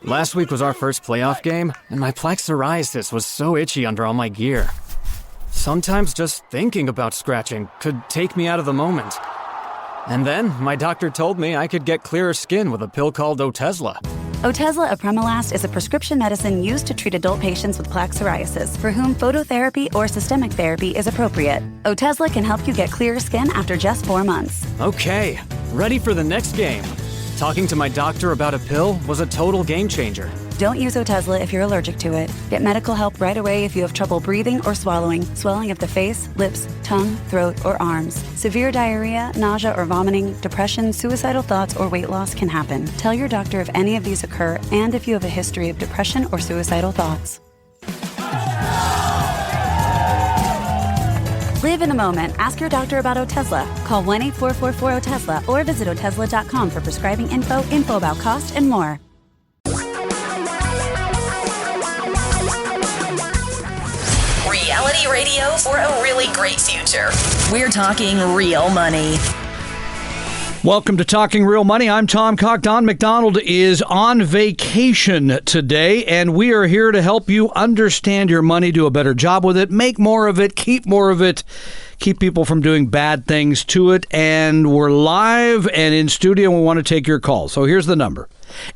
Last week was our first playoff game, and my plaque psoriasis was so itchy under all my gear. Sometimes just thinking about scratching could take me out of the moment. And then my doctor told me I could get clearer skin with a pill called Otezla. Otezla Apremilast is a prescription medicine used to treat adult patients with plaque psoriasis for whom phototherapy or systemic therapy is appropriate. Otezla can help you get clearer skin after just 4 months. Okay, ready for the next game. Talking to my doctor about a pill was a total game changer. Don't use Otezla if you're allergic to it. Get medical help right away if you have trouble breathing or swallowing, swelling of the face, lips, tongue, throat, or arms. Severe diarrhea, nausea or vomiting, depression, suicidal thoughts, or weight loss can happen. Tell your doctor if any of these occur and if you have a history of depression or suicidal thoughts. Live in the moment. Ask your doctor about Otezla. Call 1-844-4-OTEZLA or visit Otezla.com for prescribing info about cost, and more. Reality radio for a really great future. We're talking real money. Welcome to Talking Real Money. I'm Tom Cock. Don McDonald is on vacation today, and we are here to help you understand your money, do a better job with it, make more of it, keep more of it, keep people from doing bad things to it. And we're live and in studio, and we want to take your calls. So here's the number.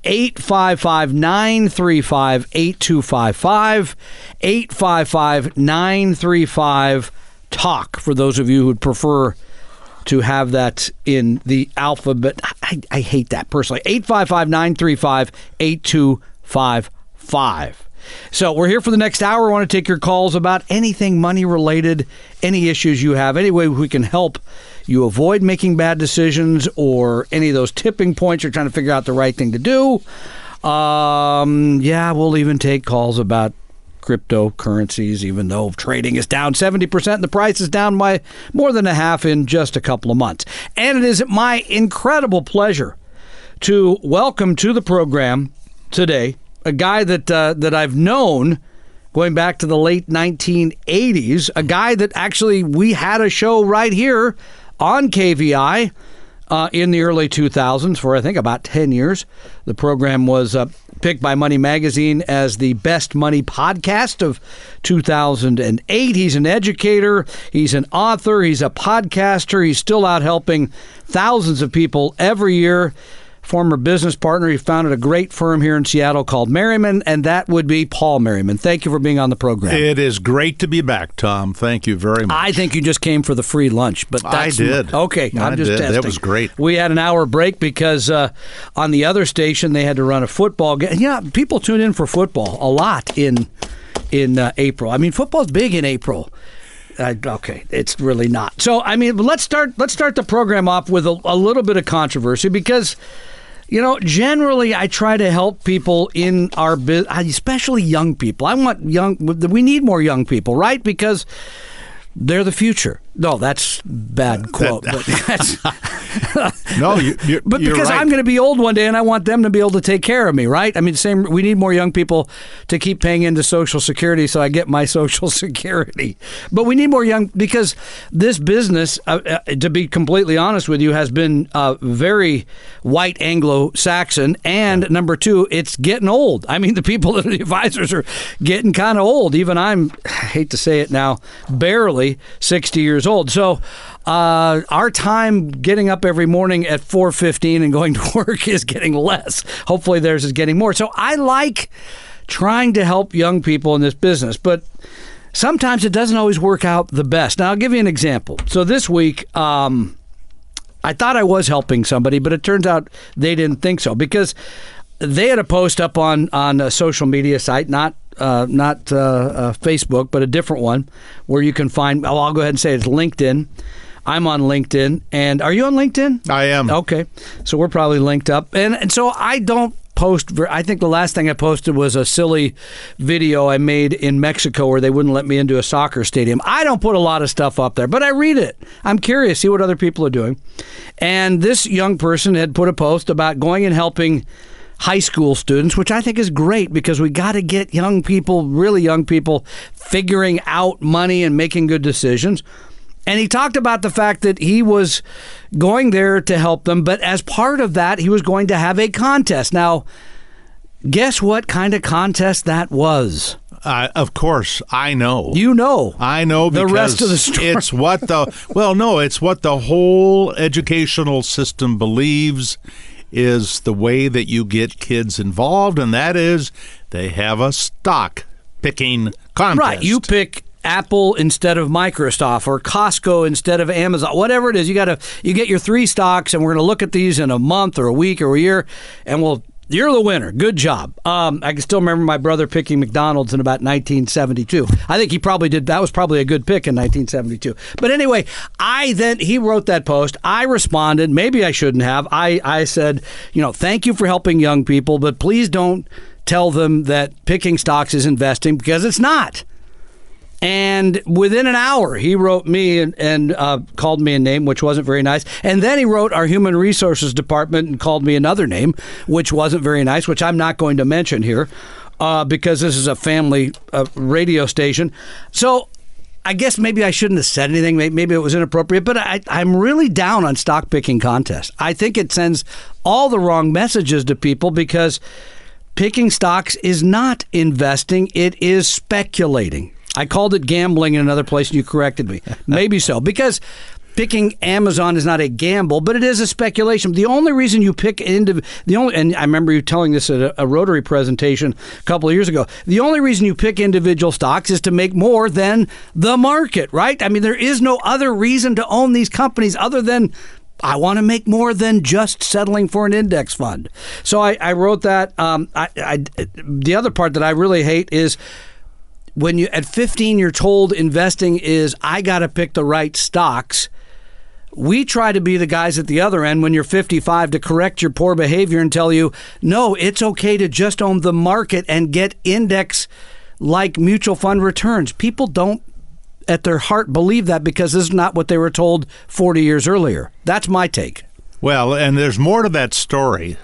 855-935-8255, 855-935-TALK, for those of you who would prefer to have that in the alphabet. I hate that personally. 855-935-8255. So we're here for the next hour. We want to take your calls about anything money related, any issues you have, any way we can help you avoid making bad decisions or any of those tipping points you're trying to figure out the right thing to do. We'll even take calls about cryptocurrencies, even though trading is down 70% and the price is down by more than a half in just a couple of months. And it is my incredible pleasure to welcome to the program today a guy that I've known going back to the late 1980s, a guy that actually we had a show right here on KVI in the early 2000s for, I think, about 10 years. The program was picked by Money Magazine as the best money podcast of 2008. He's an educator. He's an author. He's a podcaster. He's still out helping thousands of people every year. Former business partner. He founded a great firm here in Seattle called Merriman, and that would be Paul Merriman. Thank you for being on the program. It is great to be back, Tom. Thank you very much. I think you just came for the free lunch, but I did. Okay, I'm just testing. That was great. We had an hour break because on the other station they had to run a football game. Yeah, people tune in for football a lot in April. I mean, football's big in April. Okay, it's really not. So, I mean, let's start the program off with a little bit of controversy because, you know, generally I try to help people in our business, especially young people. We need more young people, right? Because they're the future. No, that's bad quote. But no, but because right. I'm going to be old one day and I want them to be able to take care of me, right? I mean, we need more young people to keep paying into Social Security so I get my Social Security. But we need more young because this business, to be completely honest with you, has been very white Anglo-Saxon. And number two, it's getting old. I mean, the people that are the advisors are getting kind of old. Even I hate to say it now, barely 60 years old. So our time getting up every morning at 4:15 and going to work is getting less. Hopefully theirs is getting more. So I like trying to help young people in this business, but sometimes it doesn't always work out the best. Now, I'll give you an example. So this week, I thought I was helping somebody, but it turns out they didn't think so because they had a post up on a social media site, not Facebook, but a different one where you can find, I'll go ahead and say it's LinkedIn. I'm on LinkedIn. And are you on LinkedIn? I am. Okay. So we're probably linked up. And so I don't post. I think the last thing I posted was a silly video I made in Mexico where they wouldn't let me into a soccer stadium. I don't put a lot of stuff up there, but I read it. I'm curious, see what other people are doing. And this young person had put a post about going and helping high school students, which I think is great because we got to get young people, really young people, figuring out money and making good decisions. And he talked about the fact that he was going there to help them, but as part of that, he was going to have a contest. Now, Guess what kind of contest that was? Of course, I know. You know. I know because the rest of the story. It's what it's what the whole educational system believes is the way that you get kids involved, and that is they have a stock picking contest. Right, you pick Apple instead of Microsoft or Costco instead of Amazon, whatever it is. You get your 3 stocks, and we're going to look at these in a month or a week or a year, and you're the winner. Good job. I can still remember my brother picking McDonald's in about 1972. I think he probably did. That was probably a good pick in 1972. But anyway, he wrote that post. I responded. Maybe I shouldn't have. I said, thank you for helping young people, but please don't tell them that picking stocks is investing, because it's not. And within an hour, he wrote me and called me a name, which wasn't very nice. And then he wrote our human resources department and called me another name, which wasn't very nice, which I'm not going to mention here because this is a family radio station. So I guess maybe I shouldn't have said anything. Maybe it was inappropriate. But I'm really down on stock picking contests. I think it sends all the wrong messages to people, because picking stocks is not investing. It is speculating. I called it gambling in another place, and you corrected me. Maybe so, because picking Amazon is not a gamble, but it is a speculation. The only reason you pick and I remember you telling this at a Rotary presentation a couple of years ago. The only reason you pick individual stocks is to make more than the market, right? I mean, there is no other reason to own these companies other than I want to make more than just settling for an index fund. So I wrote that. The other part that I really hate is, when you at 15 you're told investing is I got to pick the right stocks. We try to be the guys at the other end when you're 55 to correct your poor behavior and tell you, no, it's okay to just own the market and get index like mutual fund returns. People don't at their heart believe that, because this is not what they were told 40 years earlier. That's my take. Well, and there's more to that story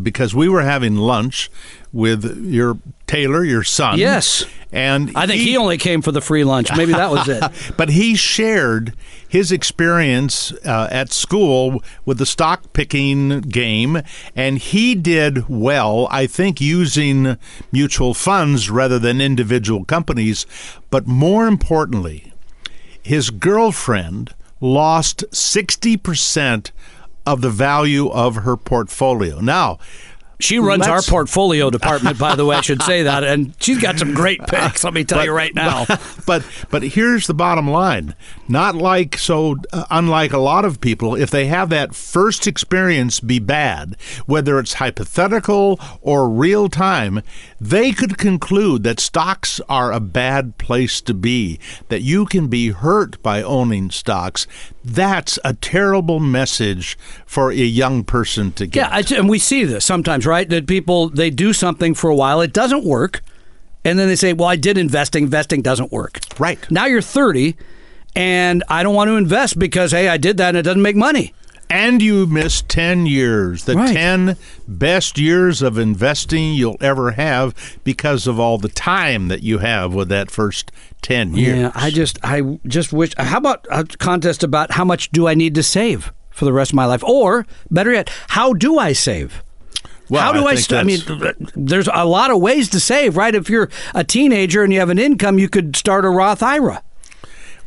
because we were having lunch with your Taylor, your son. Yes. And I think he only came for the free lunch. Maybe that was it. But he shared his experience at school with the stock picking game, and he did well, I think, using mutual funds rather than individual companies. But more importantly, his girlfriend lost 60% of the value of her portfolio. Now, she runs our portfolio department, by the way. I should say that, and she's got some great picks. Let me tell you right now. But here's the bottom line: unlike a lot of people, if they have that first experience be bad, whether it's hypothetical or real time, they could conclude that stocks are a bad place to be. That you can be hurt by owning stocks. That's a terrible message for a young person to get. Yeah, and we see this sometimes, right? That people, they do something for a while, it doesn't work, and then they say, well, I did investing doesn't work. Right. Now you're 30, and I don't want to invest because, hey, I did that and it doesn't make money. And you missed 10 years, the right. 10 best years of investing you'll ever have because of all the time that you have with that first 10 years. Yeah, I just wish. How about a contest about how much do I need to save for the rest of my life? Or, better yet, how do I save? Well, how do I mean, there's a lot of ways to save, right? If you're a teenager and you have an income, you could start a Roth IRA.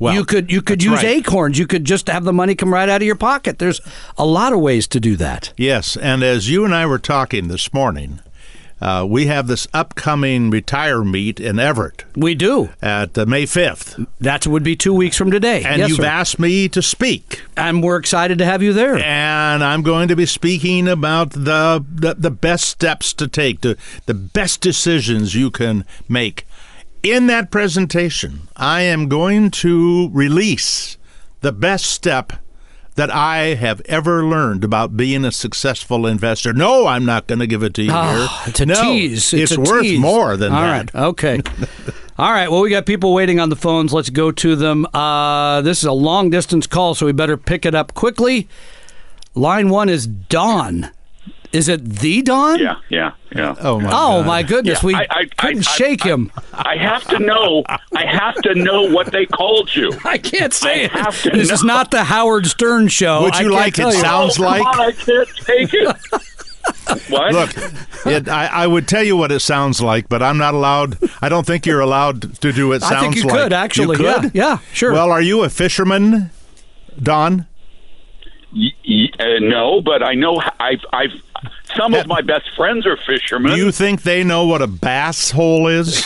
Well, you could use right. Acorns. You could just have the money come right out of your pocket. There's a lot of ways to do that. Yes, and as you and I were talking this morning, we have this upcoming retire meet in Everett. We do. At May 5th. That would be 2 weeks from today. And yes, you've sir. asked me to speak. And we're excited to have you there. And I'm going to be speaking about the best steps to take, the best decisions you can make. In that presentation, I am going to release the best step that I have ever learned about being a successful investor. No, I'm not going to give it to you here. It's a tease. It's worth tease. more than All that. Right. Okay. All right. Well, we got people waiting on the phones. Let's go to them. This is a long-distance call, so we better pick it up quickly. Line 1 is Don. Is it the Don? Yeah. Oh my goodness. Yeah, We couldn't shake him. I have to know what they called you. I can't say I have to This know. is not the Howard Stern show. Would you like it? Sounds Come like. on, I can't take it. What? Look, I would tell you what it sounds like, but I'm not allowed. I don't think you're allowed to do it sounds like. I think you could, actually. You could? Yeah, sure. Well, are you a fisherman, Don? No, but I know I've some of my best friends are fishermen. Do you think they know what a bass hole is?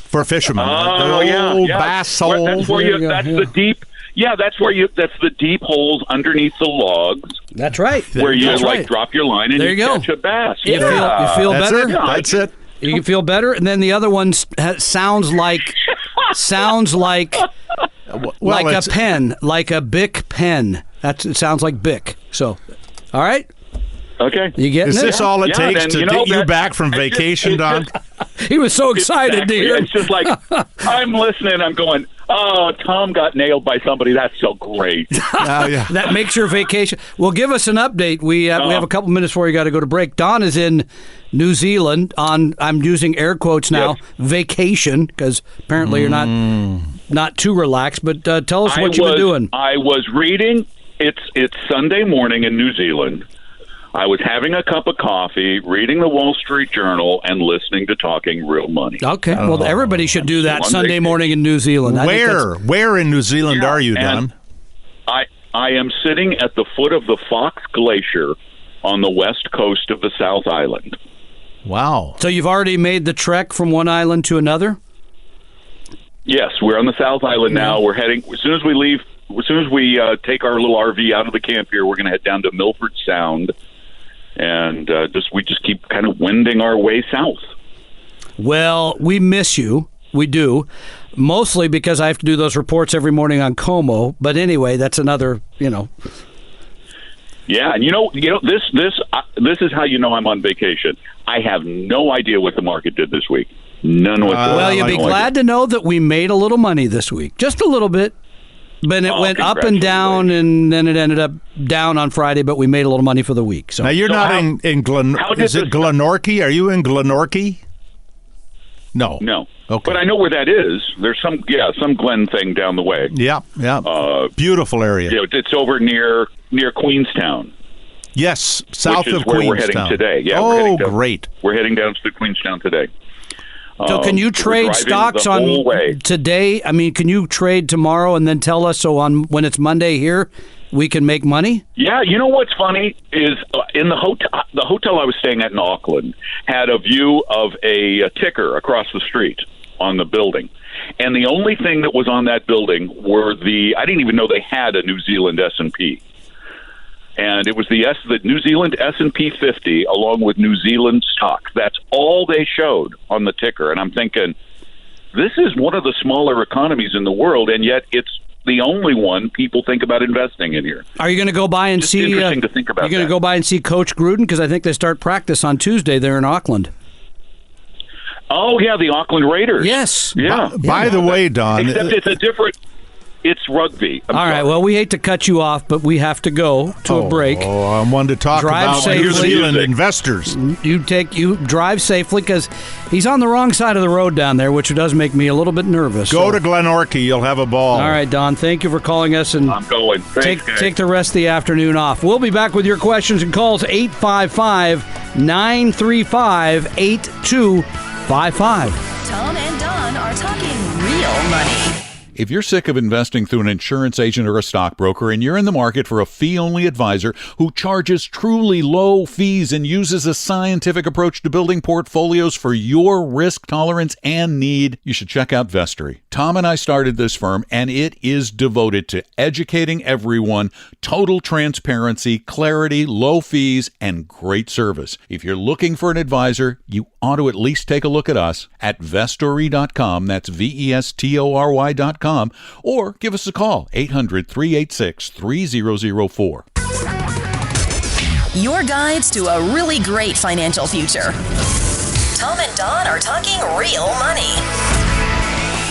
For fishermen. Oh, yeah. bass hole. That's where the deep. Yeah, that's the deep holes underneath the logs. That's right. Where you drop your line and there you catch a bass. You feel that's better? That's it. You feel better, and then the other one sounds like a pen, like a Bic pen. It sounds like Bic. So, all right. Okay. You getting Is this all it takes to get you back from vacation, Don? He was so excited to hear. It's just like, I'm listening, I'm going, oh, Tom got nailed by somebody. That's so great. Yeah. That makes your vacation. Well, give us an update. We have a couple minutes before you got to go to break. Don is in New Zealand on, I'm using air quotes now, vacation, because apparently you're not too relaxed. But tell us what you've been doing. I was reading. It's Sunday morning in New Zealand. I was having a cup of coffee, reading the Wall Street Journal, and listening to Talking Real Money. Okay. Well, everybody should do that Sunday morning in New Zealand. Where in New Zealand are you, Don? I am sitting at the foot of the Fox Glacier on the west coast of the South Island. Wow. So you've already made the trek from one island to another? Yes, we're on the South Island now. We're heading, as soon as we leave, as soon as we take our little RV out of the camp here, we're going to head down to Milford Sound. And we just keep kind of wending our way south. Well, we miss you. We do. Mostly because I have to do those reports every morning on Como. But anyway, that's another, Yeah, and this is how you know I'm on vacation. I have no idea what the market did this week. None whatsoever. Well, you'll be glad to know that we made a little money this week. Just a little bit. But it went up and down, and then it ended up down on Friday, but we made a little money for the week. So now you're not in Glenorchy? Are you in Glenorchy? No. Okay. But I know where that is. There's some Glen thing down the way. Yeah. Beautiful area. Yeah, it's over near Queenstown. Yes, south of Queenstown. Where we're heading today. Yeah, great. We're heading down to Queenstown today. So can you trade stocks on today? I mean, can you trade tomorrow and then tell us so on when it's Monday here we can make money? Yeah, you know what's funny is in the hotel I was staying at in Auckland had a view of a ticker across the street on the building. And the only thing that was on that building were I didn't even know they had a New Zealand S&P. And it was the New Zealand S&P 50 along with New Zealand stocks. That's all they showed on the ticker. And I'm thinking, this is one of the smaller economies in the world, and yet it's the only one people think about investing in here. Are you going to go by and see? Interesting to think about. You're going to go by and see Coach Gruden because I think they start practice on Tuesday there in Auckland. Oh yeah, the Auckland Raiders. Yes. Yeah. By the way, Don, except it's a different. It's rugby. All right. Well, we hate to cut you off, but we have to go to a break. Oh, I wanted to talk about New Zealand investors. You drive safely because he's on the wrong side of the road down there, which does make me a little bit nervous. Go to Glenorchy. You'll have a ball. All right, Don. Thank you for calling us. And I'm going. Thanks, take the rest of the afternoon off. We'll be back with your questions and calls 855-935-8255. Tom and Don are talking real money. If you're sick of investing through an insurance agent or a stockbroker and you're in the market for a fee-only advisor who charges truly low fees and uses a scientific approach to building portfolios for your risk tolerance and need, you should check out Vestory. Tom and I started this firm, and it is devoted to educating everyone, total transparency, clarity, low fees, and great service. If you're looking for an advisor, you ought to at least take a look at us at Vestory.com. That's Vestory.com, or give us a call, 800-386-3004. Your guides to a really great financial future. Tom and Don are talking real money.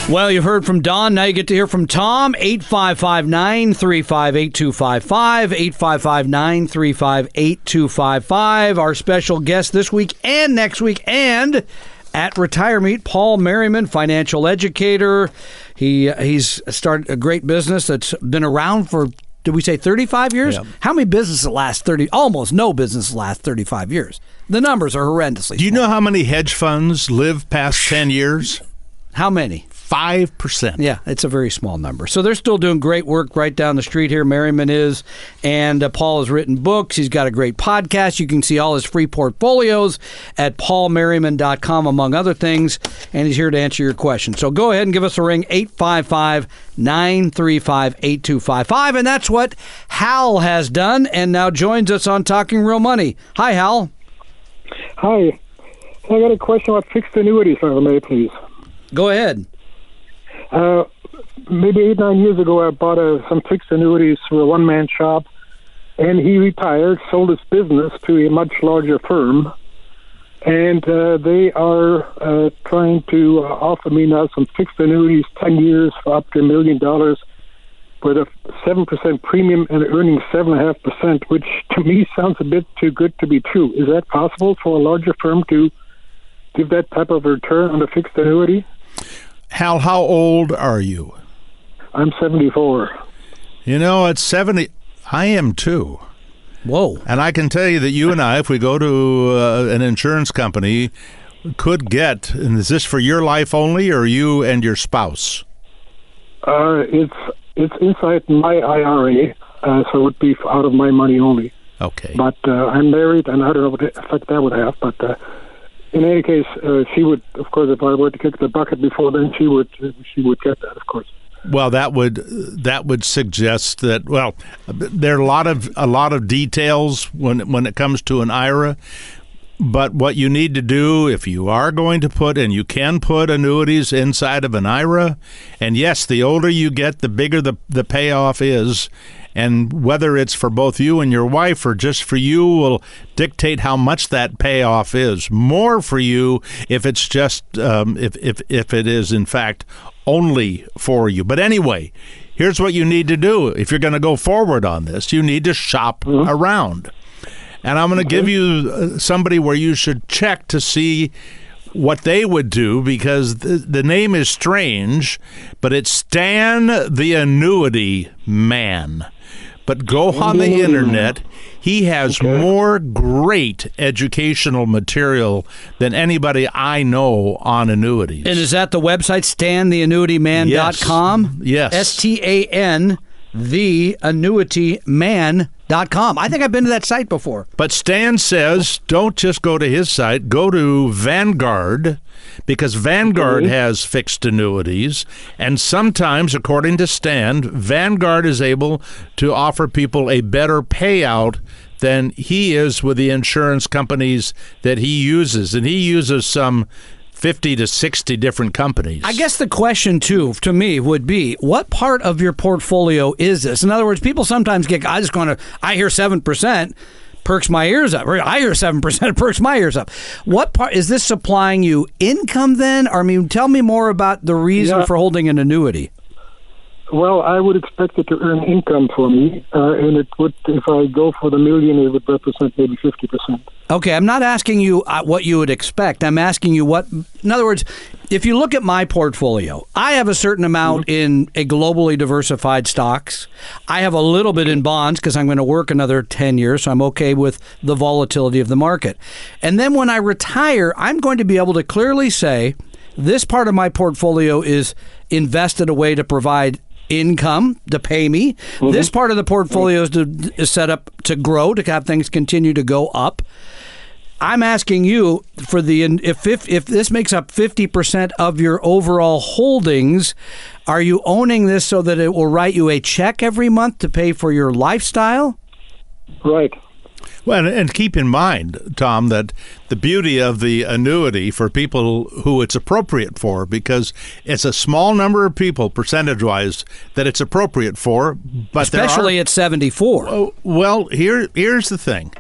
Well, you've heard from Don. Now you get to hear from Tom. 855-935-8255. 855-935-8255. Our special guest this week and next week. And at Retire Meet, Paul Merriman, financial educator. He's started a great business that's been around for Did we say 35 years? Yeah. How many businesses last 30? Almost no business lasts 35 years. The numbers are horrendously Do you small. know how many hedge funds live past 10 years? How many? 5%. Yeah, it's a very small number. So they're still doing great work right down the street here. Merriman is. And Paul has written books. He's got a great podcast. You can see all his free portfolios at paulmerriman.com, among other things. And he's here to answer your questions. So go ahead and give us a ring, 855-935-8255. And that's what Hal has done and now joins us on Talking Real Money. Hi, Hal. Hi. I got a question about fixed annuities, if I may, please. Go ahead. Maybe 8-9 years ago, I bought some fixed annuities for a one-man shop, and he retired, sold his business to a much larger firm, and they are trying to offer me now some fixed annuities, 10 years for up to $1 million, with a 7% premium and earning 7.5%, which to me sounds a bit too good to be true. Is that possible for a larger firm to give that type of return on a fixed annuity? Hal, how old are you? I'm 74. You know, at 70, I am too. Whoa. And I can tell you that you and I, if we go to an insurance company, could get, and is this for your life only or you and your spouse? It's inside my IRA, so it would be out of my money only. Okay. But I'm married, and I don't know what effect that would have, but in any case, she would, of course, if I were to kick the bucket before then, she would get that, of course. Well, that would suggest that. Well, there are a lot of details when it comes to an IRA. But what you need to do, if you are going to put, and you can put annuities inside of an IRA, and yes, the older you get, the bigger the payoff is. And whether it's for both you and your wife or just for you will dictate how much that payoff is. More for you if it's just if it is in fact only for you. But anyway, here's what you need to do if you're going to go forward on this. You need to shop around, and I'm going to give you somebody where you should check to see what they would do, because the name is strange, but it's Stan the Annuity Man. But go on the internet. He has more great educational material than anybody I know on annuities. And is that the website, stantheannuityman.com? Yes. STAN, theannuityman.com. I think I've been to that site before. But Stan says, don't just go to his site, go to Vanguard, because Vanguard has fixed annuities. And sometimes, according to Stan, Vanguard is able to offer people a better payout than he is with the insurance companies that he uses. And he uses some 50 to 60 different companies. I guess the question, too, to me, would be, what part of your portfolio is this? In other words, people sometimes I hear 7%, perks my ears up. I hear 7%, perks my ears up. What part, is this supplying you income then? Or, I mean, tell me more about the reason for holding an annuity. Well, I would expect it to earn income for me, and it would, if I go for the million, it would represent maybe 50%. Okay, I'm not asking you what you would expect. I'm asking you in other words, if you look at my portfolio, I have a certain amount in a globally diversified stocks. I have a little bit in bonds because I'm going to work another 10 years, so I'm okay with the volatility of the market. And then when I retire, I'm going to be able to clearly say, this part of my portfolio is invested away to provide income to pay me. This part of the portfolio is set up to grow, to have things continue to go up. I'm asking you for if this makes up 50% of your overall holdings, are you owning this so that it will write you a check every month to pay for your lifestyle? Right. Well, and keep in mind, Tom, that the beauty of the annuity for people who it's appropriate for, because it's a small number of people, percentage-wise, that it's appropriate for. But especially at 74. Well, here's the thing.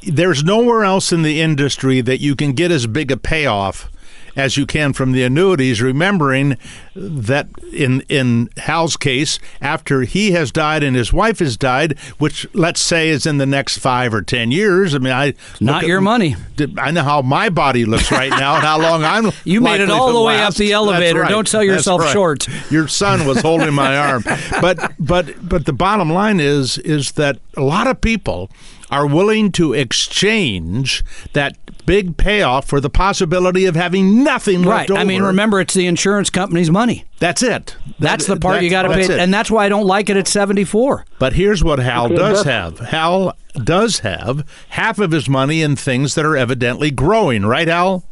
There's nowhere else in the industry that you can get as big a payoff as you can from the annuities, remembering that in Hal's case, after he has died and his wife has died, which let's say is in the next 5 or 10 years. I mean, not your money. I know how my body looks right now and how long I'm. You made it all the way up the elevator. Right. Don't sell yourself short. Your son was holding my arm, but the bottom line is that a lot of people are willing to exchange that big payoff for the possibility of having nothing left over. I mean, remember, it's the insurance company's money. That's it. That's the part you got to pay, and that's why I don't like it at 74. But here's what Hal does have. Hal does have half of his money in things that are evidently growing, right, Hal?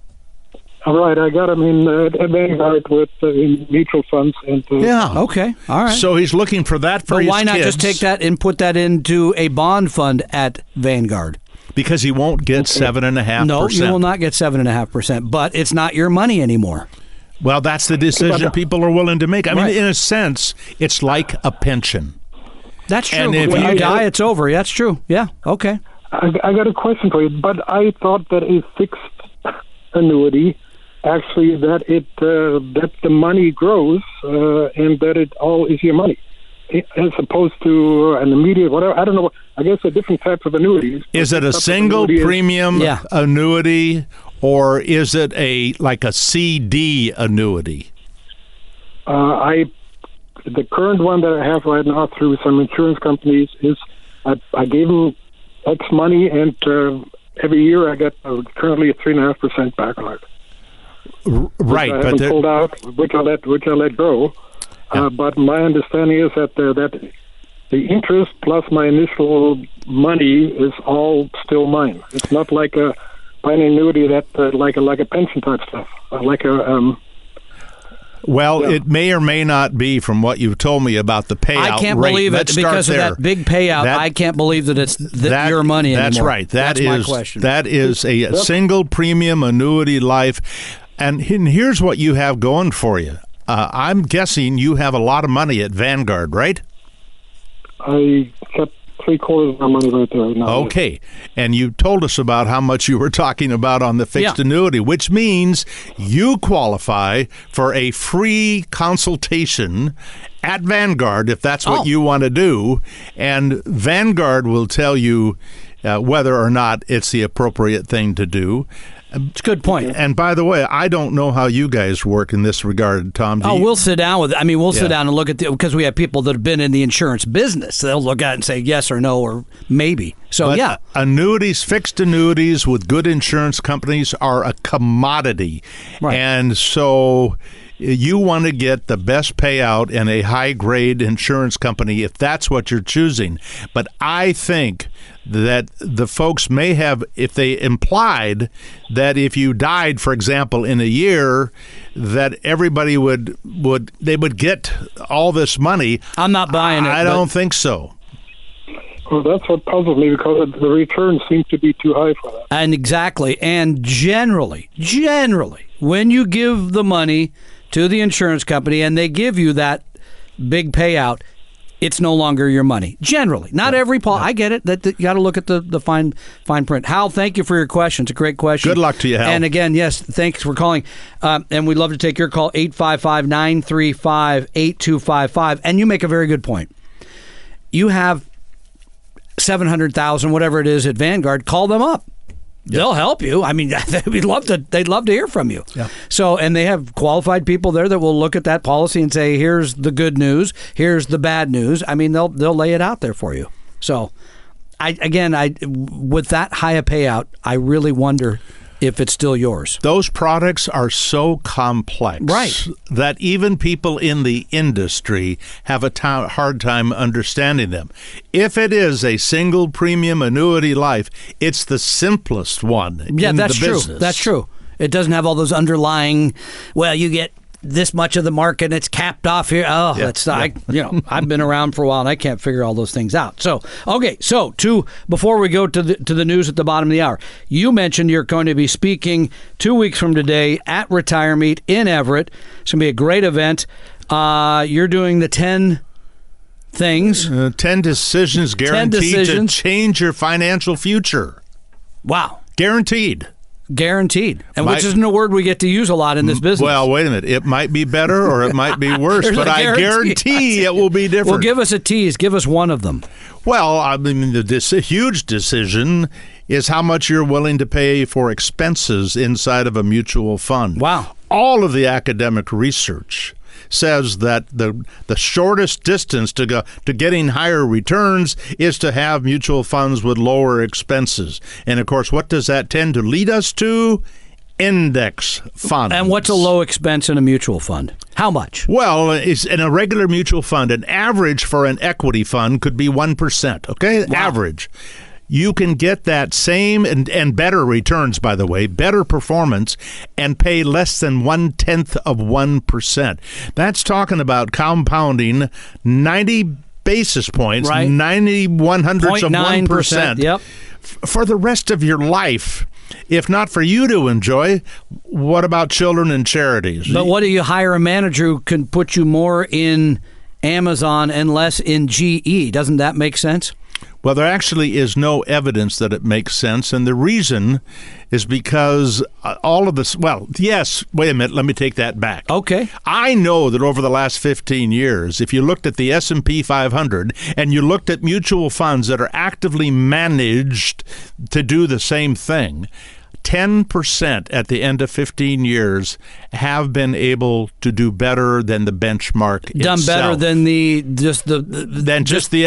All right, I got him in Vanguard with in mutual funds. And yeah. Okay. All right. So he's looking for that for his kids. Why not just take that and put that into a bond fund at Vanguard? Because he won't get 7.5%. No, you will not get 7.5%. But it's not your money anymore. Well, that's the decision people are willing to make. I mean, in a sense, it's like a pension. That's true. And if you die, it's over. That's true. Yeah. Okay. I got a question for you. But I thought that a fixed annuity, actually, that the money grows and that it all is your money, as opposed to an immediate whatever. I don't know. I guess a different type of annuities. Is it a single premium annuity, or is it like a CD annuity? The current one that I have right now through some insurance companies is I gave them X money, and every year I get currently a 3.5% back on it. Right, but pulled out, which I let go. Yeah. But my understanding is that the interest plus my initial money is all still mine. It's not like buying an annuity that like a pension type stuff, It may or may not be from what you've told me about the payout. I can't believe it because of that big payout. I can't believe that it's your money anymore. That's right. That's my question. That is a single premium annuity life. And here's what you have going for you. I'm guessing you have a lot of money at Vanguard, right? I kept 3/4 of my money right there now. Okay. And you told us about how much you were talking about on the fixed annuity, which means you qualify for a free consultation at Vanguard if that's what you want to do. And Vanguard will tell you whether or not it's the appropriate thing to do. It's a good point. And by the way, I don't know how you guys work in this regard, Tom. We'll sit down with it. I mean, we'll sit down and look at because we have people that have been in the insurance business. They'll look at it and say yes or no or maybe. So, annuities, fixed annuities with good insurance companies are a commodity. Right. And so you want to get the best payout in a high-grade insurance company if that's what you're choosing. But I think that the folks may have, if they implied that if you died, for example, in a year, that everybody would get all this money. I'm not buying it. I don't think so. Well, that's what puzzles me because the returns seem to be too high for that. And exactly. And generally, when you give the money to the insurance company and they give you that big payout, it's no longer your money. Generally. Not every policy. I get it. That you got to look at the fine print. Hal, thank you for your question. It's a great question. Good luck to you, Hal. And again, yes, thanks for calling. And we'd love to take your call, 855-935-8255. And you make a very good point. You have $700,000, whatever it is, at Vanguard. Call them up. They'll help you. I mean, they'd love to hear from you. Yeah. So, and they have qualified people there that will look at that policy and say, here's the good news, here's the bad news. I mean, they'll lay it out there for you. So, with that high a payout, I really wonder if it's still yours. Those products are so complex, right, that even people in the industry have a hard time understanding them. If it is a single premium annuity life, it's the simplest one in the business. True. That's true. It doesn't have all those underlying, well, you get this much of the market and it's capped off here. I've been around for a while and I can't figure all those things out. So, okay. So before we go to the news at the bottom of the hour, you mentioned you're going to be speaking 2 weeks from today at Retire Meet in Everett. It's going to be a great event. You're doing the 10 things. 10 decisions guaranteed to change your financial future. Wow. Guaranteed. Guaranteed. And which isn't a word we get to use a lot in this business. Well, wait a minute. It might be better or it might be worse, but I guarantee it will be different. Well, give us a tease. Give us one of them. Well, I mean, this huge decision is how much you're willing to pay for expenses inside of a mutual fund. Wow. All of the academic research says that the shortest distance to getting higher returns is to have mutual funds with lower expenses. And, of course, what does that tend to lead us to? Index funds. And what's a low expense in a mutual fund? How much? Well, it's in a regular mutual fund, an average for an equity fund could be 1%, okay? Wow. Average. You can get that same and better returns, by the way, better performance, and pay less than 0.1%. That's talking about compounding 90 basis points, right. 91/100ths of 1%. Yep. For the rest of your life. If not for you to enjoy, what about children and charities? But what do you hire a manager who can put you more in Amazon and less in GE? Doesn't that make sense? Well, there actually is no evidence that it makes sense, and the reason is because all of this, well, yes, wait a minute, let me take that back. Okay. I know that over the last 15 years, if you looked at the S&P 500 and you looked at mutual funds that are actively managed to do the same thing, 10% at the end of 15 years have been able to do better than the benchmark Done itself. better than the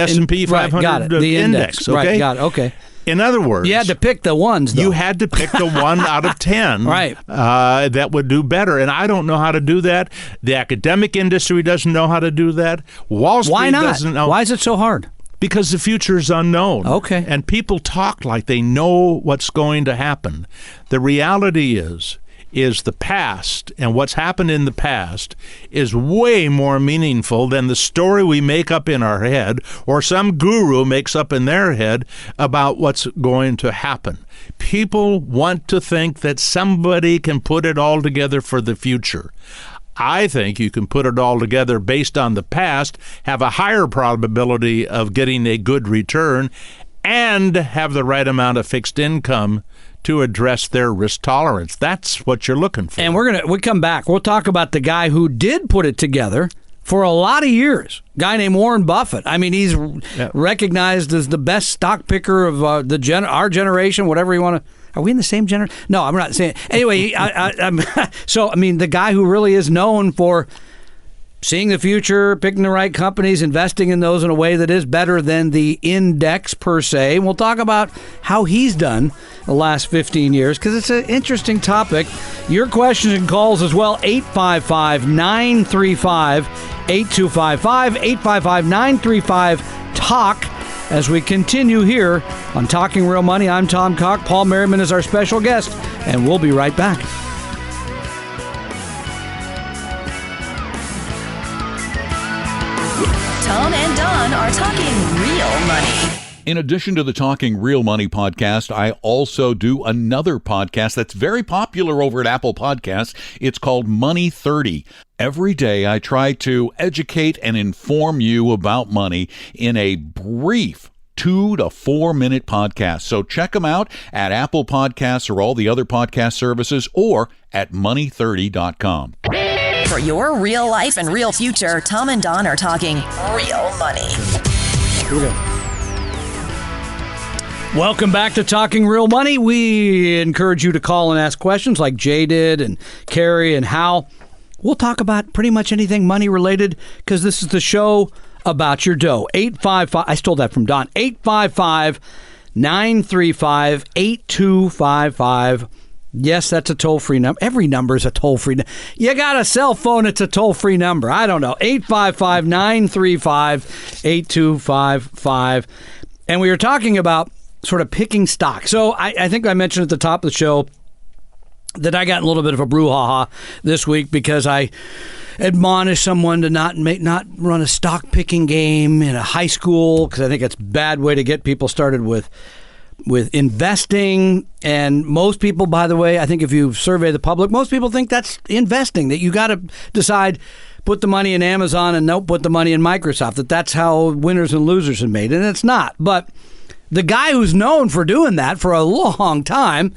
S&P 500 right, got it. The index. Okay? Right, got it. Okay. In other words, you had to pick the ones, though. You had to pick the one out of 10 right. That would do better. And I don't know how to do that. The academic industry doesn't know how to do that. Wall Street Why not? doesn't know. Why is it so hard? Because the future is unknown. Okay. And people talk like they know what's going to happen. The reality is the past, and what's happened in the past is way more meaningful than the story we make up in our head or some guru makes up in their head about what's going to happen. People want to think that somebody can put it all together for the future. I think you can put it all together based on the past, have a higher probability of getting a good return, and have the right amount of fixed income to address their risk tolerance. That's what you're looking for. And we'll come back. We'll talk about the guy who did put it together for a lot of years. Guy named Warren Buffett. I mean, he's recognized as the best stock picker of our generation, whatever you want to. Are we in the same generation? No, I'm not saying. Anyway, the guy who really is known for seeing the future, picking the right companies, investing in those in a way that is better than the index per se. And we'll talk about how he's done the last 15 years because it's an interesting topic. Your questions and calls as well, 855-935-8255, 855-935-TALK. As we continue here on Talking Real Money, I'm Tom Cock. Paul Merriman is our special guest, and we'll be right back. Tom and Don are talking real money. In addition to the Talking Real Money podcast, I also do another podcast that's very popular over at Apple Podcasts. It's called Money 30. Every day I try to educate and inform you about money in a brief 2 to 4 minute podcast. So check them out at Apple Podcasts or all the other podcast services or at money30.com. For your real life and real future, Tom and Don are talking real money. Here we go. Welcome back to Talking Real Money. We encourage you to call and ask questions like Jay did and Carrie and Hal. We'll talk about pretty much anything money related because this is the show about your dough. 855, I stole that from Don. 855-935-8255. Yes, that's a toll-free number. Every number is a toll-free number. You got a cell phone, it's a toll-free number. I don't know. 855-935-8255. And we were talking about sort of picking stock. So I think I mentioned at the top of the show that I got in a little bit of a brouhaha this week because I admonished someone to not run a stock picking game in a high school because I think it's a bad way to get people started with investing. And most people, by the way, I think if you survey the public, most people think that's investing, that you got to decide put the money in Amazon and don't put the money in Microsoft, that's how winners and losers are made. And it's not. But the guy who's known for doing that for a long time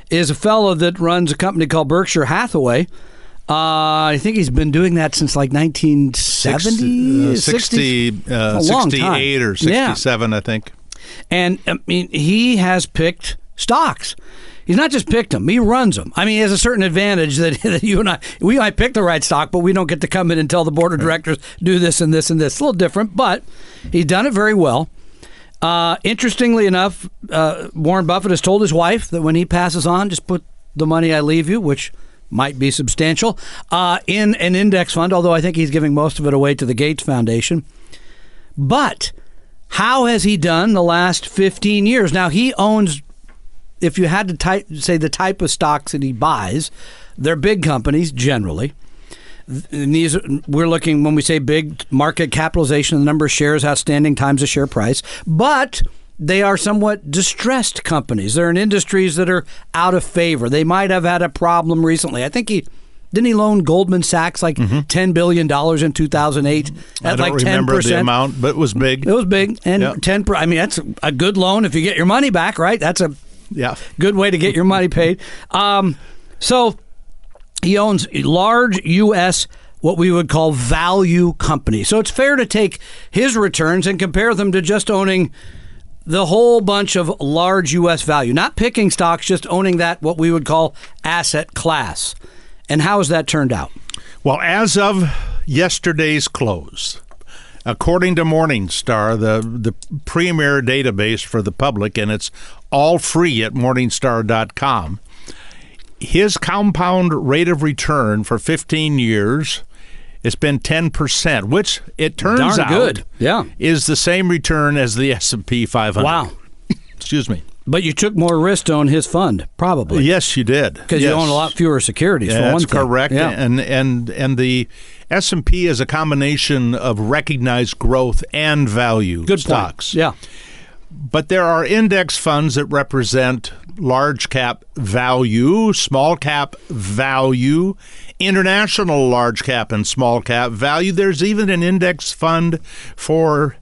is a fellow that runs a company called Berkshire Hathaway. I think he's been doing that since like 1970, 68 or 67, I think. And I mean, he has picked stocks. He's not just picked them; he runs them. I mean, he has a certain advantage that you and we might pick the right stock, but we don't get to come in and tell the board of directors do this and this and this. It's a little different, but he's done it very well. Interestingly enough, Warren Buffett has told his wife that when he passes on, just put the money I leave you, which might be substantial, in an index fund, although I think he's giving most of it away to the Gates Foundation. But how has he done the last 15 years? Now, he owns, if you had to say the type of stocks that he buys, they're big companies generally. And these, we're looking, when we say big, market capitalization, the number of shares outstanding times the share price. But they are somewhat distressed companies. They're in industries that are out of favor. They might have had a problem recently. I think didn't he loan Goldman Sachs like $10 billion in 2008 at like 10%? I don't remember the amount, but it was big. It was big. And 10%. I mean, that's a good loan if you get your money back, right? That's a good way to get your money paid. So he owns large U.S., what we would call value companies. So it's fair to take his returns and compare them to just owning the whole bunch of large U.S. value, not picking stocks, just owning that, what we would call asset class. And how has that turned out? Well, as of yesterday's close, according to Morningstar, the premier database for the public, and it's all free at Morningstar.com, his compound rate of return for 15 years has been 10%, which it turns out good. is the same return as the S&P 500. Wow. Excuse me. But you took more risk to own his fund, probably. Yes, you did. Because you own a lot fewer securities, for one thing. That's correct. Yeah. And the S&P is a combination of recognized growth and value stocks. Yeah. But there are index funds that represent large cap value, small cap value, international large cap and small cap value. There's even an index fund for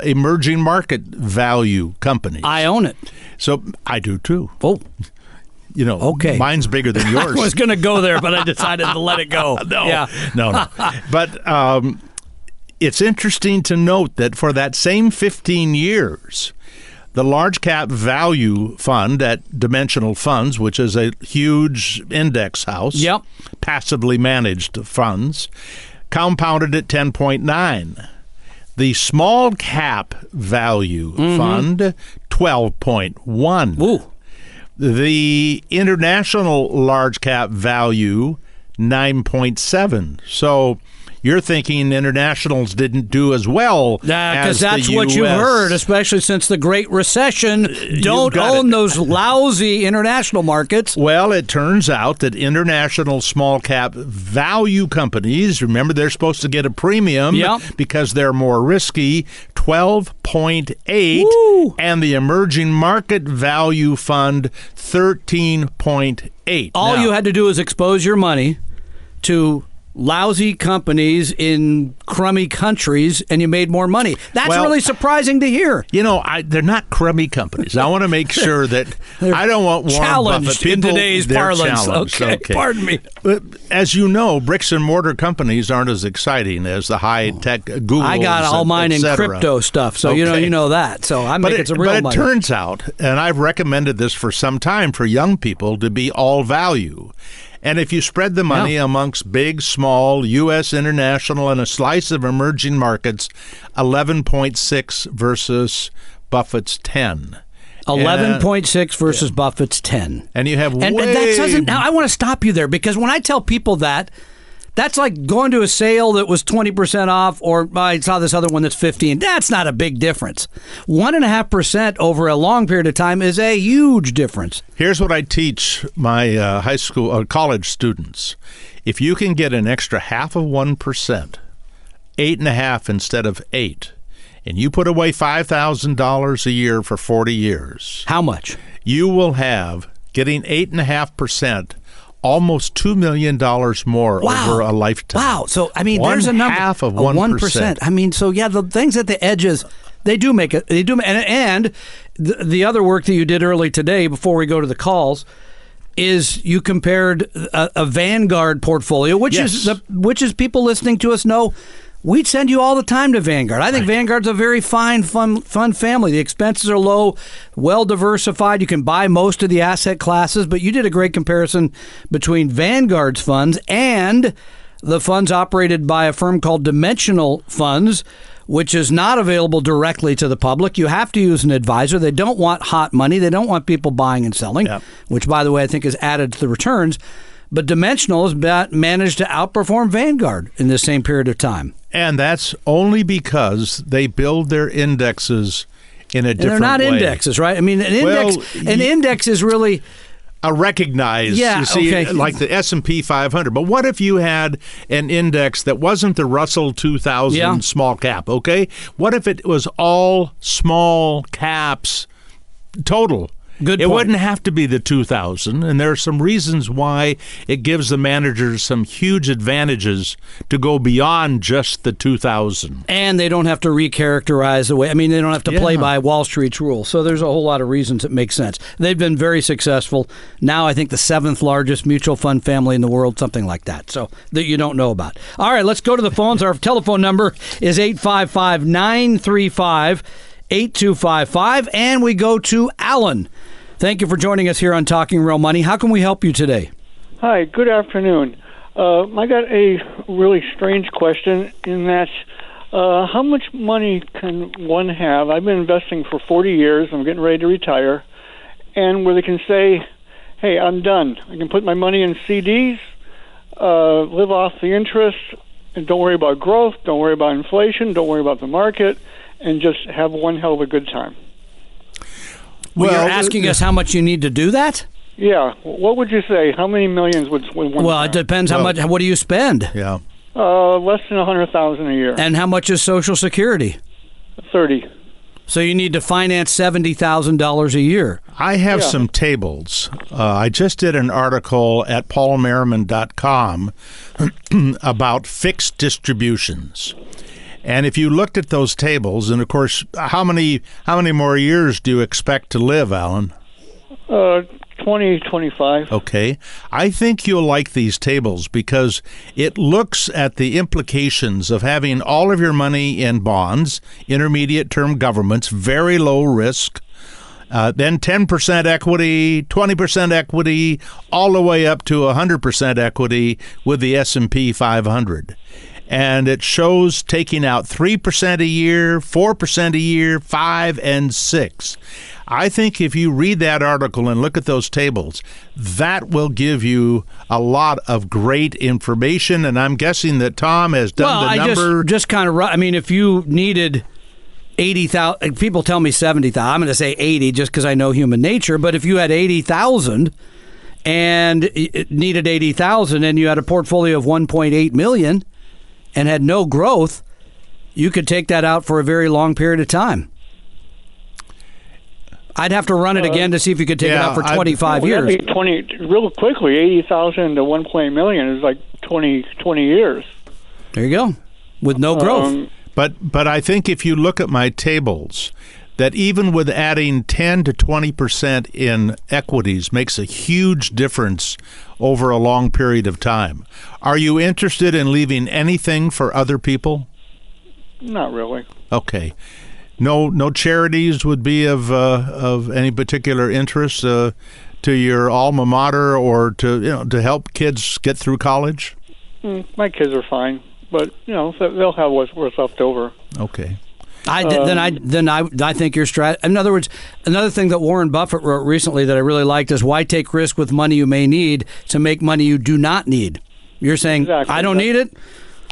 emerging market value companies. I own it. So I do too. Oh. You know, okay. Mine's bigger than yours. I was going to go there, but I decided to let it go. No. But it's interesting to note that for that same 15 years, the large cap value fund at Dimensional Funds, which is a huge index house, passively managed funds, compounded at 10.9. The small cap value fund, 12.1. Ooh. The international large cap value, 9.7. So you're thinking internationals didn't do as well because as that's the what US. you heard, especially since the Great Recession. Don't own those lousy international markets. Well, it turns out that international small cap value companies, remember, they're supposed to get a premium because they're more risky, 12.8, and the emerging market value fund, 13.8. All you had to do is expose your money to lousy companies in crummy countries, and you made more money. That's really surprising to hear. You know, they're not crummy companies. I want to make sure that I don't want Warren challenged Buffett. People, in today's parlance. Okay, pardon me. But as you know, bricks and mortar companies aren't as exciting as the high tech Google. I got all mine in crypto stuff, so you know that. So I'm making some real money. But it turns out, and I've recommended this for some time for young people, to be all value. And if you spread the money amongst big, small, U.S., international, and a slice of emerging markets, 11.6 versus Buffett's 10. 11.6 versus Buffett's 10. And you have and that doesn't. Now I want to stop you there, because when I tell people that, that's like going to a sale that was 20% off, or I saw this other one that's 15%. That's not a big difference. 1.5% over a long period of time is a huge difference. Here's what I teach my high school or college students. If you can get an extra 0.5%, 8.5 instead of 8, and you put away $5,000 a year for 40 years. How much? You will have, getting 8.5%, almost $2 million more over a lifetime. Wow. So, I mean, there's a number. Half of 1%. I mean, so, the things at the edges, They do make it. They do, and the other work that you did early today, before we go to the calls, is you compared a Vanguard portfolio, which is people listening to us know. We'd send you all the time to Vanguard. I think Vanguard's a very fine, fun family. The expenses are low, well diversified. You can buy most of the asset classes, but you did a great comparison between Vanguard's funds and the funds operated by a firm called Dimensional Funds, which is not available directly to the public. You have to use an advisor. They don't want hot money. They don't want people buying and selling, which, by the way, I think is added to the returns. But Dimensional has managed to outperform Vanguard in the same period of time. And that's only because they build their indexes in a different way. They're not indexes, right? I mean, an index is really a recognized, like the S&P 500. But what if you had an index that wasn't the Russell 2000 small cap, okay? What if it was all small caps total? Good point. It wouldn't have to be the 2000, and there are some reasons why it gives the managers some huge advantages to go beyond just the 2000. And they don't have to recharacterize the way. I mean, they don't have to play by Wall Street's rules. So there's a whole lot of reasons it makes sense. They've been very successful. Now I think the 7th largest mutual fund family in the world, something like that. So that you don't know about. All right, let's go to the phones. Our telephone number is 855-935-8255, and we go to Alan. Thank you for joining us here on Talking Real Money. How can we help you today? Hi, good afternoon. I got a really strange question in that how much money can one have? I've been investing for 40 years. I'm getting ready to retire. And where they can say, hey, I'm done. I can put my money in CDs, live off the interest, and don't worry about growth, don't worry about inflation, don't worry about the market, and just have one hell of a good time. Well, you're asking us how much you need to do that? Yeah. What would you say? How many millions would one? Well, it depends how much. What do you spend? Yeah. Less than $100,000 a year. And how much is Social Security? 30. So you need to finance $70,000 a year. I have some tables. I just did an article at paulmerriman.com about fixed distributions. And if you looked at those tables, and of course, how many more years do you expect to live, Alan? 20, 25. Okay. I think you'll like these tables because it looks at the implications of having all of your money in bonds, intermediate term governments, very low risk, then 10% equity, 20% equity, all the way up to 100% equity with the S&P 500. And it shows taking out 3% a year, 4% a year, 5 and 6. I think if you read that article and look at those tables, that will give you a lot of great information. And I'm guessing that Tom has done the number. Just kind of, I mean, if you needed 80,000, people tell me 70,000. I'm going to say 80 just because I know human nature. But if you had 80,000 and it needed 80,000 and you had a portfolio of 1.8 million and had no growth, you could take that out for a very long period of time. I'd have to run it again to see if you could take it out for 25 years. That'd be 20 real quickly. 80,000 to 1 million is like 20 years. There you go, with no growth. But I think if you look at my tables, that even with adding 10 to 20% in equities makes a huge difference over a long period of time. Are you interested in leaving anything for other people? Not really. Okay. No charities would be of any particular interest to your alma mater or to help kids get through college? My kids are fine, but they'll have what's left over. Okay. I think your strat. In other words, another thing that Warren Buffett wrote recently that I really liked is why take risk with money you may need to make money you do not need. You're saying I don't need it.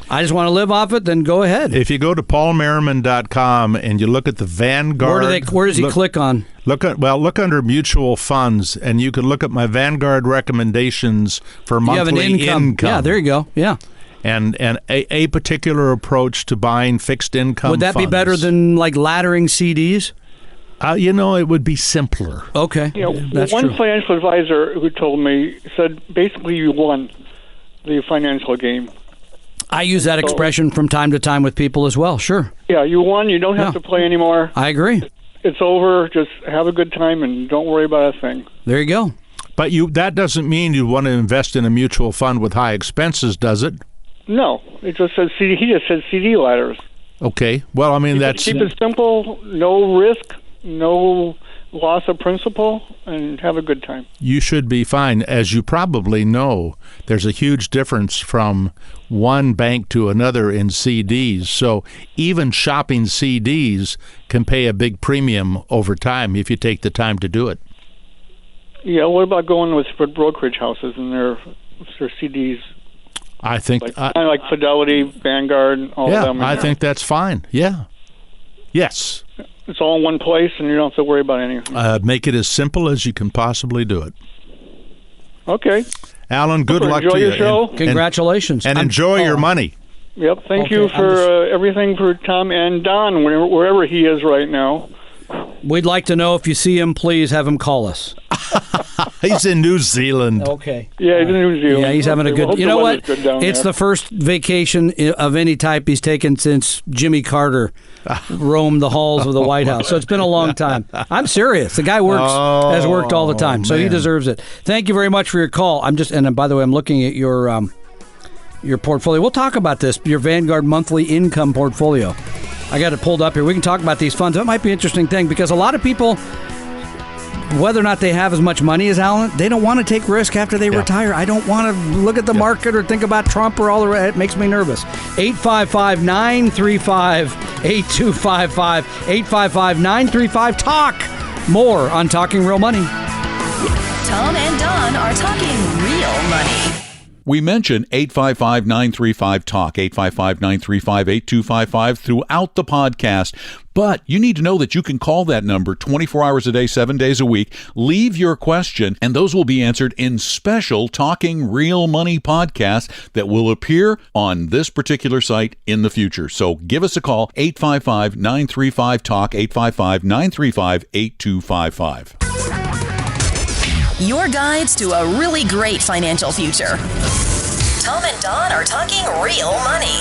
I just want to live off it, then go ahead. If you go to paulmerriman.com and you look at the Vanguard... Where does he click on? Look under mutual funds, and you can look at my Vanguard recommendations for monthly income. Yeah, there you go. Yeah. And a particular approach to buying fixed income Would that funds. be better than like laddering CDs? It would be simpler. Okay. That's one true. financial advisor who told me said basically you won the financial game. I use that expression from time to time with people as well. Sure. Yeah, you won. You don't have to play anymore. I agree. It's over. Just have a good time and don't worry about a thing. There you go. But that doesn't mean you want to invest in a mutual fund with high expenses, does it? No, it just says CD. He just says CD ladders. Okay. Well, I mean, Keep it simple, no risk, no loss of principal, and have a good time. You should be fine. As you probably know, there's a huge difference from one bank to another in CDs. So even shopping CDs can pay a big premium over time if you take the time to do it. Yeah, what about going with brokerage houses and their CDs? I think kind of like Fidelity, Vanguard, all of them. Yeah, I think that's fine. Yeah. Yes. It's all in one place, and you don't have to worry about anything. Make it as simple as you can possibly do it. Okay. Alan, good luck enjoy to your you. show. Congratulations. And enjoy your money. Yep. Thank you for everything for Tom and Don, wherever he is right now. We'd like to know if you see him, please have him call us. He's in New Zealand. Okay. Yeah, he's in New Zealand. Yeah, he's having a good. Well, you know what? It's the first vacation of any type he's taken since Jimmy Carter roamed the halls of the White House. So it's been a long time. I'm serious. The guy has worked all the time, so he deserves it. Thank you very much for your call. And by the way, I'm looking at your portfolio. We'll talk about this. Your Vanguard monthly income portfolio. I got it pulled up here. We can talk about these funds. That might be an interesting thing because a lot of people, whether or not they have as much money as Alan, they don't want to take risk after they retire. I don't want to look at the market or think about Trump or all the rest. It makes me nervous. 855-935-8255. 855-935-TALK. More on Talking Real Money. Tom and Don are talking real money. We mention 855-935-TALK, 855-935-8255 throughout the podcast. But you need to know that you can call that number 24 hours a day, 7 days a week. Leave your question, and those will be answered in special Talking Real Money podcasts that will appear on this particular site in the future. So give us a call, 855-935-TALK, 855-935-8255. Your guides to a really great financial future. Tom and Don are talking real money.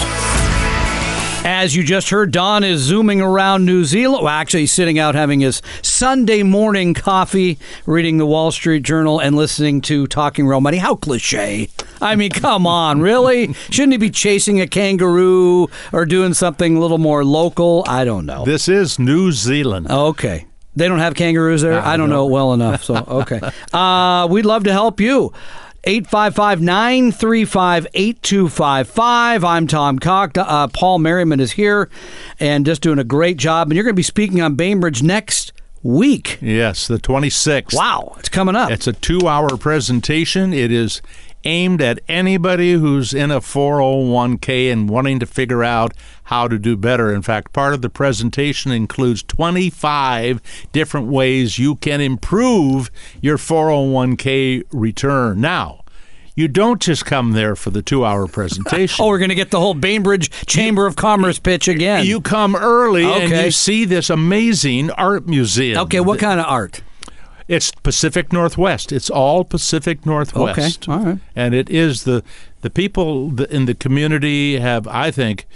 As you just heard, Don is zooming around New Zealand. Well, actually, he's sitting out having his Sunday morning coffee, reading the Wall Street Journal, and listening to Talking Real Money. How cliche. I mean, come on, really? Shouldn't he be chasing a kangaroo or doing something a little more local? I don't know. This is New Zealand. Okay. They don't have kangaroos there? I don't know it well enough, so okay. We'd love to help you. 855-935-8255. I'm Tom Cock. Paul Merriman is here and just doing a great job. And you're going to be speaking on Bainbridge next week. Yes, the 26th. Wow, it's coming up. It's a 2-hour presentation. It is aimed at anybody who's in a 401k and wanting to figure out how to do better. In fact, part of the presentation includes 25 different ways you can improve your 401k return. Now, you don't just come there for the 2-hour presentation. Oh, we're going to get the whole Bainbridge Chamber of Commerce pitch again. You come early and you see this amazing art museum. Okay, what kind of art? It's Pacific Northwest. It's all Pacific Northwest. Okay, all right. And it is the people in the community have, I think,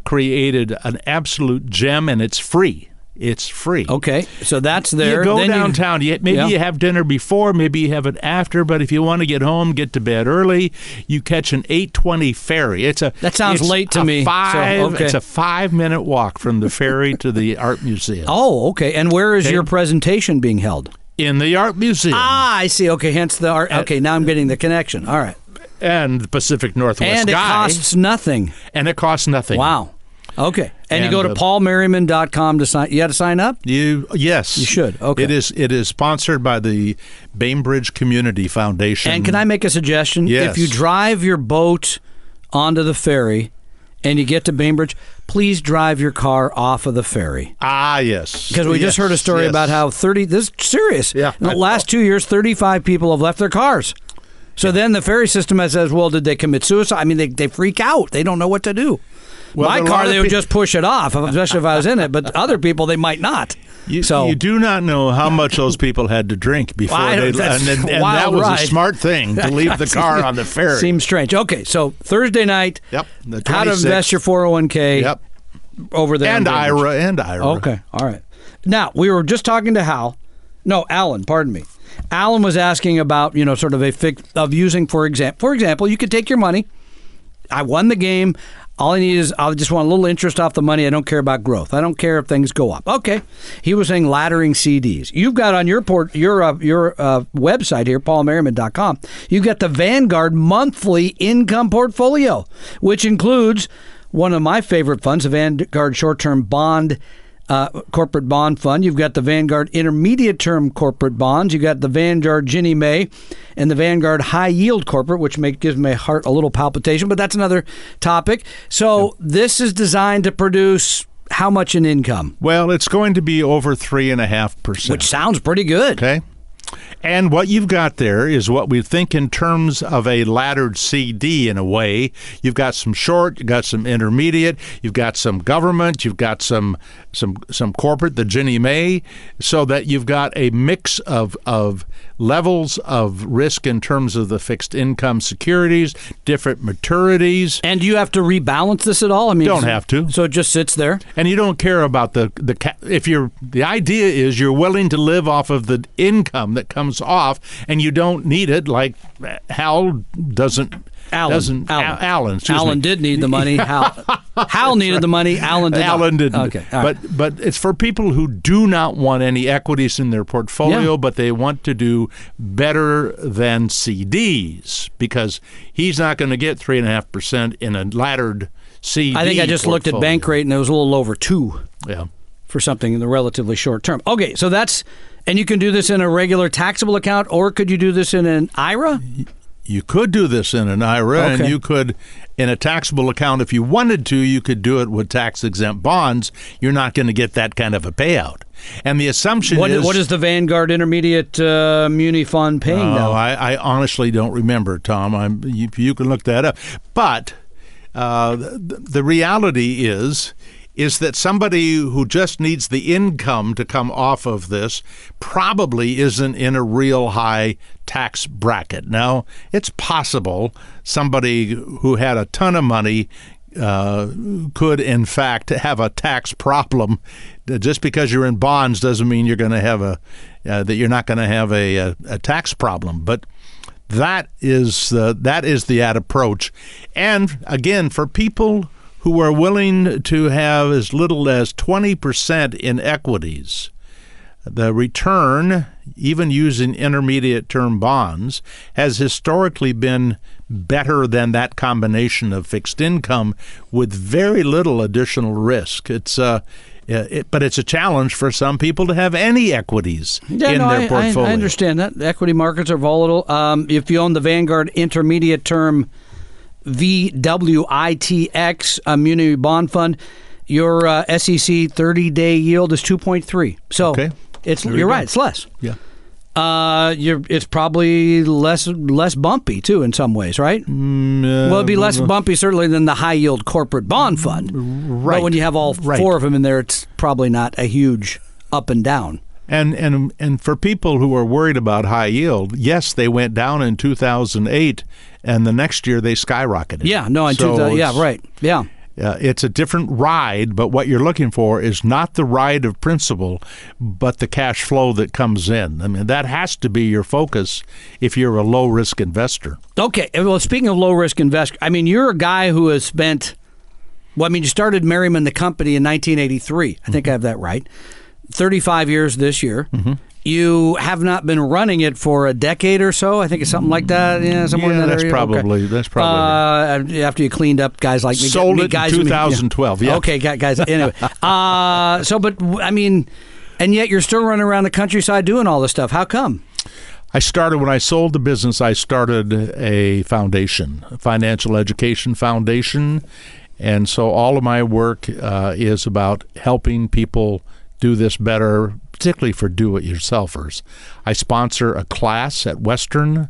created an absolute gem, and it's free. It's free. Okay, so that's there. You go then downtown. You have dinner before, maybe you have it after, but if you want to get home, get to bed early, you catch an 8:20 ferry. That sounds late to me. It's a 5-minute walk from the ferry to the art museum. Oh, okay. And where is your presentation being held? In the art museum. Ah, I see. Okay, hence the art. Okay, now I'm getting the connection. All right. And the Pacific Northwest And it costs nothing. And it costs nothing. Wow. Okay. And you go to paulmerriman.com to sign. You had to sign up? Yes. You should. Okay. It is sponsored by the Bainbridge Community Foundation. And can I make a suggestion? Yes. If you drive your boat onto the ferry and you get to Bainbridge, please drive your car off of the ferry. Ah, yes. Because we just heard a story about how this is serious. Yeah. In the last 2 years, 35 people have left their cars. So then the ferry system says, well, did they commit suicide? I mean, they freak out. They don't know what to do. Well, My a lot car, of they would just push it off, especially if I was in it. But other people, they might not. You do not know how much those people had to drink before and that was a smart thing to leave the car on the ferry. Seems strange. Okay, so Thursday night. Yep. How to invest your 401k. Yep. Over there. And IRA. Okay. All right. Now, we were just talking to Alan, pardon me. Alan was asking about, sort of of using, for example, you could take your money. I won the game. All I need is I just want a little interest off the money. I don't care about growth. I don't care if things go up. Okay. He was saying laddering CDs. You've got on your website here, paulmerriman.com, you've got the Vanguard monthly income portfolio, which includes one of my favorite funds, the Vanguard short-term bond corporate bond fund. You've got the Vanguard intermediate term corporate bonds. You've got the Vanguard Ginnie Mae and the Vanguard high yield corporate, which gives my heart a little palpitation, but that's another topic. So this is designed to produce how much in income? Well, it's going to be over 3.5%. Which sounds pretty good. Okay. And what you've got there is what we think in terms of a laddered CD in a way. You've got some short, you've got some intermediate, you've got some government, you've got some corporate, the Ginnie Mae, so that you've got a mix of levels of risk in terms of the fixed income securities, different maturities. And do you have to rebalance this at all? I mean, don't have to. So it just sits there. And you don't care about the idea is you're willing to live off of the income that comes off, and you don't need it like Alan did need the money. Hal needed the money. Alan didn't. Okay, but it's for people who do not want any equities in their portfolio, but they want to do better than CDs, because he's not going to get 3.5% in a laddered CD. I think I just looked at Bankrate and it was a little over 2. Yeah. For something in the relatively short term. Okay, so and you can do this in a regular taxable account, or could you do this in an IRA? You could do this in an IRA, and you could, in a taxable account, if you wanted to, you could do it with tax-exempt bonds. You're not going to get that kind of a payout. And the assumption is... What is the Vanguard Intermediate Muni Fund paying now? I honestly don't remember, Tom. You can look that up. But the reality is that somebody who just needs the income to come off of this probably isn't in a real high tax bracket. Now, it's possible somebody who had a ton of money could, in fact, have a tax problem. Just because you're in bonds doesn't mean you're going to have that you're not going to have a tax problem. But that is the ad approach. And again, for people who are willing to have as little as 20% in equities, the return, even using intermediate term bonds, has historically been better than that combination of fixed income with very little additional risk. But it's a challenge for some people to have any equities in their portfolio. I understand that. The equity markets are volatile. If you own the Vanguard Intermediate Term VWITX, a muni bond fund, your SEC 30-day yield is 2.3. So you're right, it's less. Yeah. It's probably less bumpy too in some ways, right? Well, it'd be less bumpy certainly than the high yield corporate bond fund. Right. But when you have all four of them in there, it's probably not a huge up and down. And for people who are worried about high yield, yes, they went down in 2008, and the next year they skyrocketed. Yeah, no, in 2000, yeah, right, yeah. It's a different ride, but what you're looking for is not the ride of principal, but the cash flow that comes in. I mean, that has to be your focus if you're a low-risk investor. Okay, well, speaking of low-risk investor, I mean, you're a guy who has spent, you started Merriman the company in 1983. I think I have that right. 35 years this year. Mm-hmm. You have not been running it for a decade or so. I think it's something like that. Yeah, somewhere in that area. That's probably after you cleaned up guys like me. Sold it in 2012. Yeah. Okay, guys. Anyway, and yet you're still running around the countryside doing all this stuff. How come? When I sold the business, I started a foundation, a financial education foundation, and so all of my work is about helping people do this better, particularly for do-it-yourselfers. I sponsor a class at Western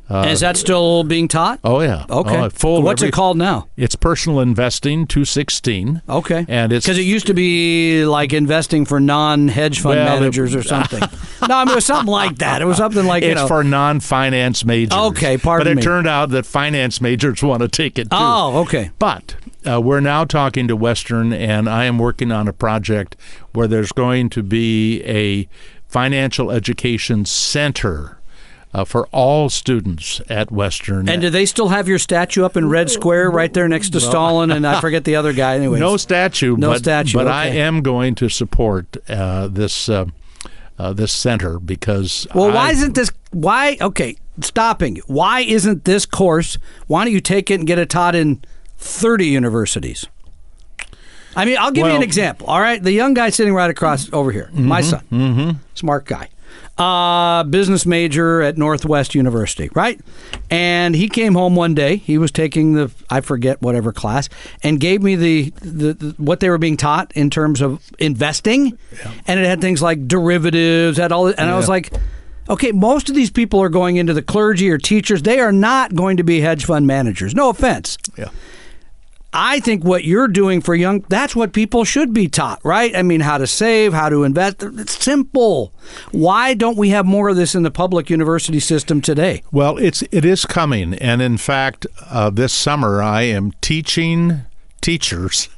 And is that still being taught? Oh, yeah. Okay. Full What's it called now? It's Personal Investing 216. Okay. And it's because it used to be like investing for non-hedge fund managers or something. No, I mean, it was something like that. It was something like, it's for non-finance majors. Okay, pardon me. But it turned out that finance majors want to take it too. Oh, okay. But we're now talking to Western, and I am working on a project where there's going to be a financial education center for all students at Western. And do they still have your statue up in Red Square right there next to Stalin and I forget the other guy? Anyways. No statue. But okay. I am going to support this center because why isn't this stopping you. Why isn't this course, why don't you take it and get it taught in 30 universities? I mean, I'll give you an example, all right? The young guy sitting right across over here, my son, smart guy, business major at Northwest University, right? And he came home one day, he was taking I forget whatever class, and gave me the what they were being taught in terms of investing, and it had things like derivatives, had all, and I was like, okay, most of these people are going into the clergy or teachers. They are not going to be hedge fund managers. No offense. Yeah. I think what you're doing for that's what people should be taught, right? I mean, how to save, how to invest. It's simple. Why don't we have more of this in the public university system today? Well, it is coming. And in fact, this summer I am teaching teachers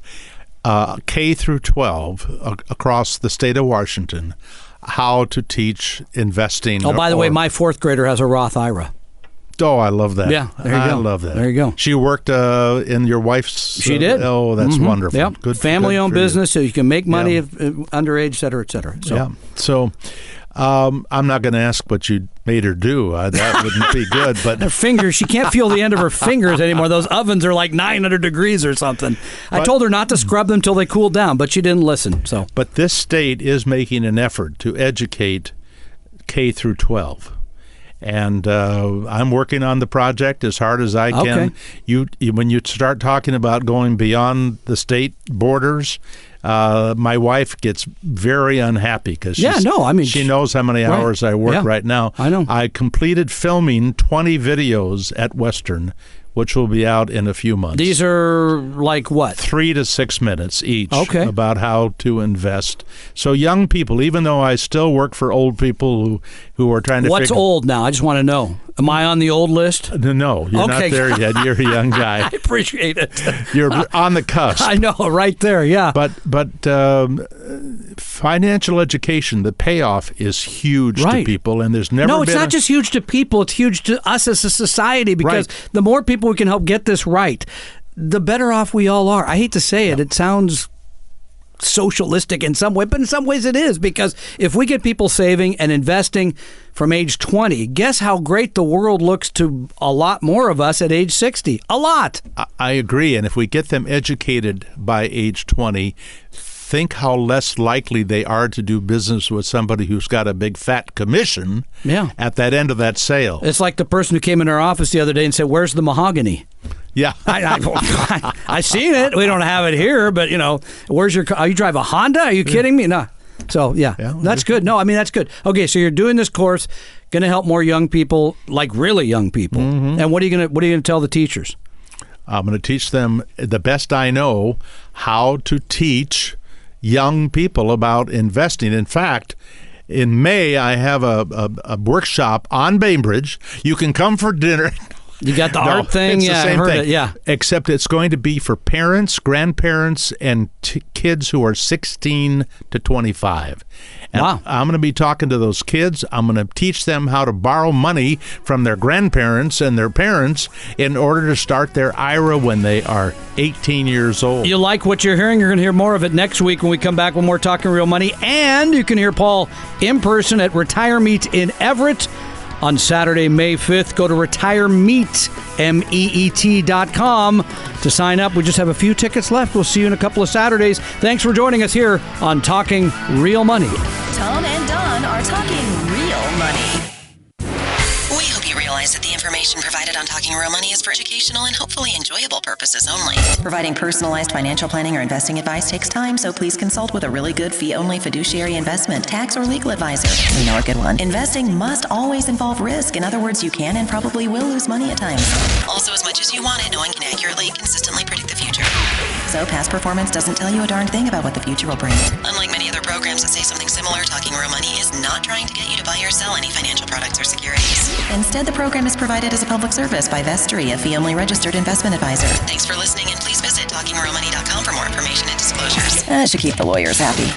K through 12 across the state of Washington how to teach investing. Oh, by the way, my fourth grader has a Roth IRA. Oh, I love that. Yeah, there you go. I love that. There you go. She worked in your wife's... She did. Oh, that's wonderful. Yep. Good. Family-owned business, so you can make money if underage, et cetera, et cetera. So. Yeah. So I'm not going to ask what you made her do. That wouldn't be good. But her fingers, she can't feel the end of her fingers anymore. Those ovens are like 900 degrees or something. I told her not to scrub them till they cool down, but she didn't listen. So. But this state is making an effort to educate K through 12. And I'm working on the project as hard as I can. Okay. When you start talking about going beyond the state borders, my wife gets very unhappy because she knows how many hours I work right now. I know. I completed filming 20 videos at Western, which will be out in a few months. These are like what? 3 to 6 minutes each about how to invest. So young people, even though I still work for old people who are trying to What's old now? I just want to know. Am I on the old list? No, you're not there yet. You're a young guy. I appreciate it. You're on the cusp. I know, right there, yeah. But financial education, the payoff is huge to people, and there's never been... No, it's not just huge to people. It's huge to us as a society because the more people we can help get this right, the better off we all are. I hate to say it. It sounds socialistic in some way, but in some ways it is, because if we get people saving and investing from age 20, guess how great the world looks to a lot more of us at age 60. A lot. I agree. And if we get them educated by age 20, think how less likely they are to do business with somebody who's got a big fat commission at that end of that sale. It's like the person who came in our office the other day and said, "Where's the mahogany?" Yeah. I seen it. We don't have it here, but, where's your car? You drive a Honda? Are you kidding me? No. So, that's good. No, I mean, that's good. Okay, so you're doing this course, going to help more young people, like really young people. Mm-hmm. And what are you going to tell the teachers? I'm going to teach them the best I know how to teach young people about investing. In fact, in May, I have a workshop on Bainbridge. You can come for dinner. You got the art thing? It's the same thing. Yeah. Except it's going to be for parents, grandparents, and kids who are 16 to 25. And wow. I'm going to be talking to those kids. I'm going to teach them how to borrow money from their grandparents and their parents in order to start their IRA when they are 18 years old. You like what you're hearing? You're going to hear more of it next week when we come back when we're talking real money. And you can hear Paul in person at Retire Meet in Everett on Saturday, May 5th. Go to retiremeet.com to sign up. We just have a few tickets left. We'll see you in a couple of Saturdays. Thanks for joining us here on Talking Real Money. Tom and Don are talking real money. We hope you realize advise that the information provided on Talking Real Money is for educational and hopefully enjoyable purposes only. Providing personalized financial planning or investing advice takes time, so please consult with a really good fee-only fiduciary investment, tax, or legal advisor. We know a good one. Investing must always involve risk. In other words, you can and probably will lose money at times. Also, as much as you want it, no one can accurately and consistently predict the future. So past performance doesn't tell you a darn thing about what the future will bring. Unlike many other programs that say something similar, Talking Real Money is not trying to get you to buy or sell any financial products or securities. Instead, the program is provided as a public service by Vestry, a fee-only registered investment advisor. Thanks for listening, and please visit TalkingRealMoney.com for more information and disclosures. That should keep the lawyers happy.